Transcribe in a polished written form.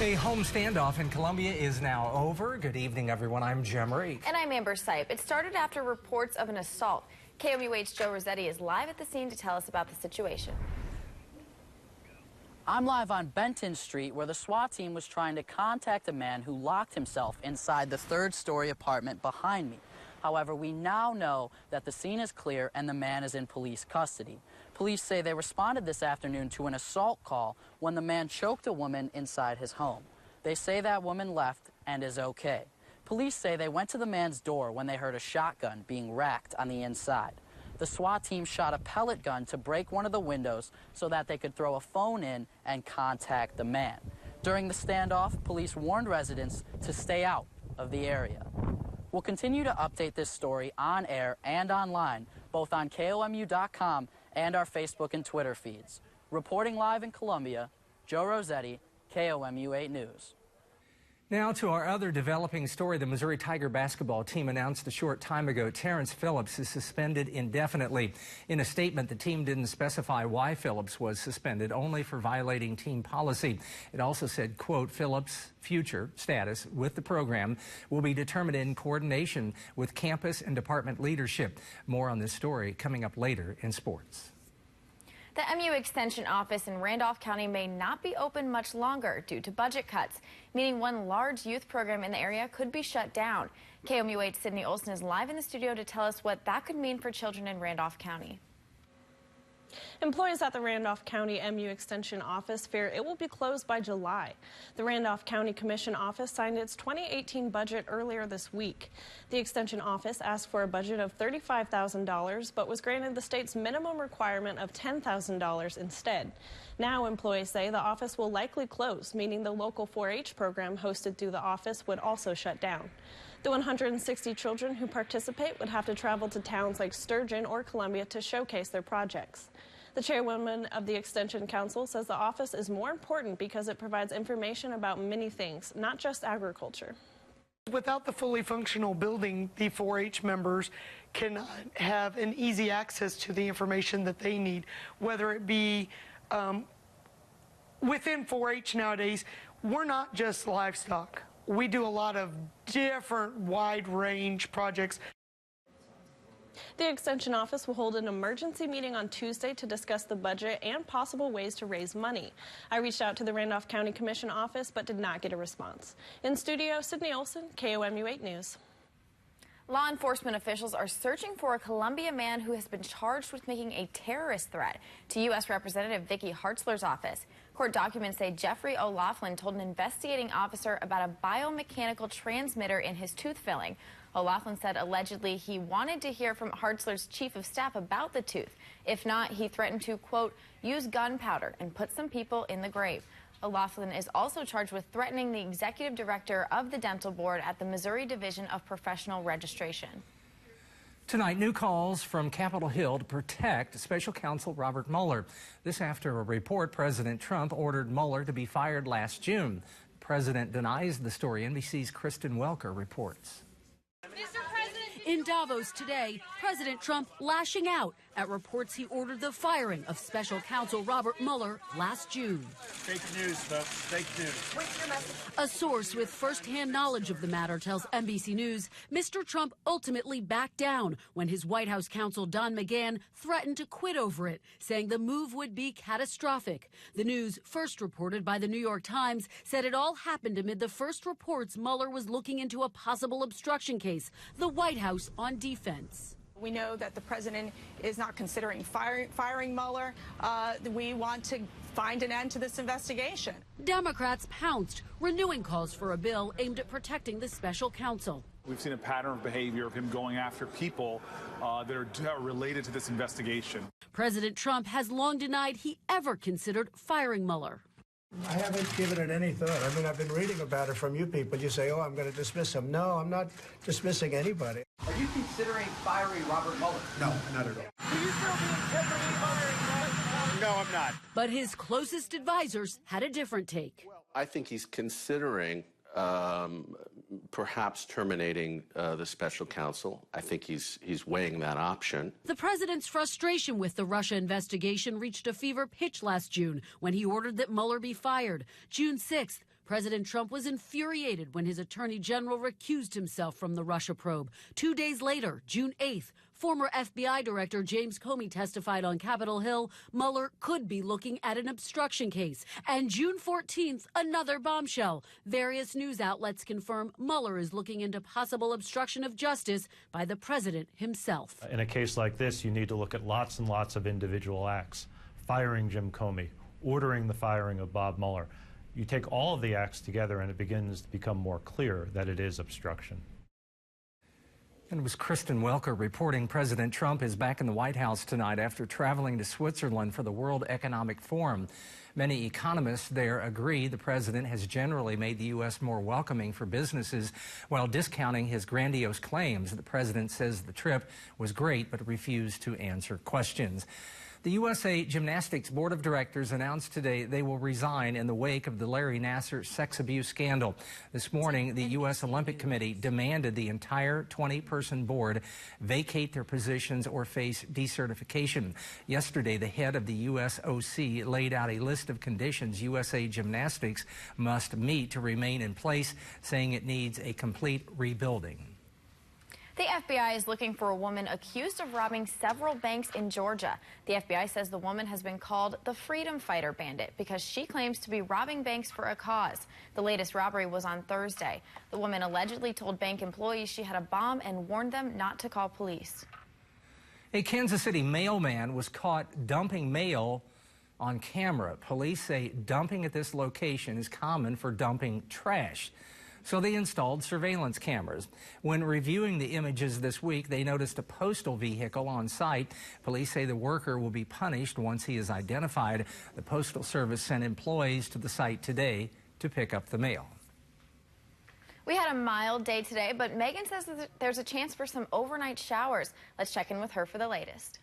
A home standoff in Columbia is now over. Good evening, everyone. I'm Jem Reek. And I'm Amber Sipe. It started after reports of an assault. KOMU's Joe Rossetti is live at the scene to tell us about the situation. I'm live on Benton Street, where the SWAT team was trying to contact a man who locked himself inside the third-story apartment behind me. However, we now know that the scene is clear and the man is in police custody. Police say they responded this afternoon to an assault call when the man choked a woman inside his home. They say that woman left and is okay. Police say they went to the man's door when they heard a shotgun being racked on the inside. The SWAT team shot a pellet gun to break one of the windows so that they could throw a phone in and contact the man. During the standoff, police warned residents to stay out of the area. We'll continue to update this story on air and online, both on KOMU.com and our Facebook and Twitter feeds. Reporting live in Columbia, Joe Rossetti, KOMU 8 News. Now to our other developing story. The Missouri Tiger basketball team announced a short time ago Terrence Phillips is suspended indefinitely. In a statement, the team didn't specify why Phillips was suspended, only for violating team policy. It also said, quote, Phillips' future status with the program will be determined in coordination with campus and department leadership. More on this story coming up later in sports. The MU Extension office in Randolph County may not be open much longer due to budget cuts, meaning one large youth program in the area could be shut down. KOMU 8's Sydney Olson is live in the studio to tell us what that could mean for children in Randolph County. Employees at the Randolph County MU Extension office fear it will be closed by July. The Randolph County Commission office signed its 2018 budget earlier this week. The Extension office asked for a budget of $35,000, but was granted the state's minimum requirement of $10,000 instead. Now employees say the office will likely close, meaning the local 4-H program hosted through the office would also shut down. The 160 children who participate would have to travel to towns like Sturgeon or Columbia to showcase their projects. The chairwoman of the Extension Council says the office is more important because it provides information about many things, not just agriculture. Without the fully functional building, the 4-H members can have an easy access to the information that they need, whether it be within 4-H nowadays. We're not just livestock. We do a lot of different wide range projects. The Extension office will hold an emergency meeting on Tuesday to discuss the budget and possible ways to raise money. I reached out to the Randolph County Commission office but did not get a response. In studio, Sydney Olson, KOMU 8 News. Law enforcement officials are searching for a Columbia man who has been charged with making a terrorist threat to U.S. Representative Vicky Hartzler's office. Court documents say Jeffrey O'Laughlin told an investigating officer about a biomechanical transmitter in his tooth filling. O'Laughlin said allegedly he wanted to hear from Hartzler's chief of staff about the tooth. If not, he threatened to, quote, use gunpowder and put some people in the grave. O'Laughlin is also charged with threatening the executive director of the dental board at the Missouri Division of Professional Registration. Tonight, new calls from Capitol Hill to protect special counsel Robert Mueller. This after a report President Trump ordered Mueller to be fired last June. The president denies the story. NBC's Kristen Welker reports. In Davos today, President Trump lashing out at reports he ordered the firing of special counsel Robert Mueller last June. Fake news, folks. Fake news. A source with first-hand knowledge of the matter tells NBC News Mr. Trump ultimately backed down when his White House counsel Don McGahn threatened to quit over it, saying the move would be catastrophic. The news, first reported by the New York Times, said it all happened amid the first reports Mueller was looking into a possible obstruction case, the White House on defense. We know that the president is not considering firing Mueller. We want to find an end to this investigation. Democrats pounced, renewing calls for a bill aimed at protecting the special counsel. We've seen a pattern of behavior of him going after people that are related to this investigation. President Trump has long denied he ever considered firing Mueller. I haven't given it any thought. I mean, I've been reading about it from you people. You say, oh, I'm going to dismiss him. No, I'm not dismissing anybody. Are you considering firing Robert Mueller? No, not at all. Do you still be accepting firing? No, I'm not. But his closest advisors had a different take. I think he's considering perhaps terminating the special counsel. I think he's weighing that option. The president's frustration with the Russia investigation reached a fever pitch last June when he ordered that Mueller be fired. June 6th, President Trump was infuriated when his attorney general recused himself from the Russia probe. 2 days later, June 8th, former FBI Director James Comey testified on Capitol Hill Mueller could be looking at an obstruction case. And June 14th, another bombshell. Various news outlets confirm Mueller is looking into possible obstruction of justice by the president himself. In a case like this, you need to look at lots and lots of individual acts. Firing Jim Comey, ordering the firing of Bob Mueller. You take all of the acts together and it begins to become more clear that it is obstruction. And it was Kristen Welker reporting President Trump is back in the White House tonight after traveling to Switzerland for the World Economic Forum. Many economists there agree the president has generally made the U.S. more welcoming for businesses while discounting his grandiose claims. The president says the trip was great but refused to answer questions. The USA Gymnastics Board of Directors announced today they will resign in the wake of the Larry Nassar sex abuse scandal. This morning, the U.S. Olympic Committee demanded the entire 20-person board vacate their positions or face decertification. Yesterday, the head of the USOC laid out a list of conditions USA Gymnastics must meet to remain in place, saying it needs a complete rebuilding. The FBI is looking for a woman accused of robbing several banks in Georgia. The FBI says the woman has been called the Freedom Fighter Bandit because she claims to be robbing banks for a cause. The latest robbery was on Thursday. The woman allegedly told bank employees she had a bomb and warned them not to call police. A Kansas City mailman was caught dumping mail on camera. Police say dumping at this location is common for dumping trash. So they installed surveillance cameras. When reviewing the images this week, they noticed a postal vehicle on site. Police say the worker will be punished once he is identified. The Postal Service sent employees to the site today to pick up the mail. We had a mild day today, but Megan says that there's a chance for some overnight showers. Let's check in with her for the latest.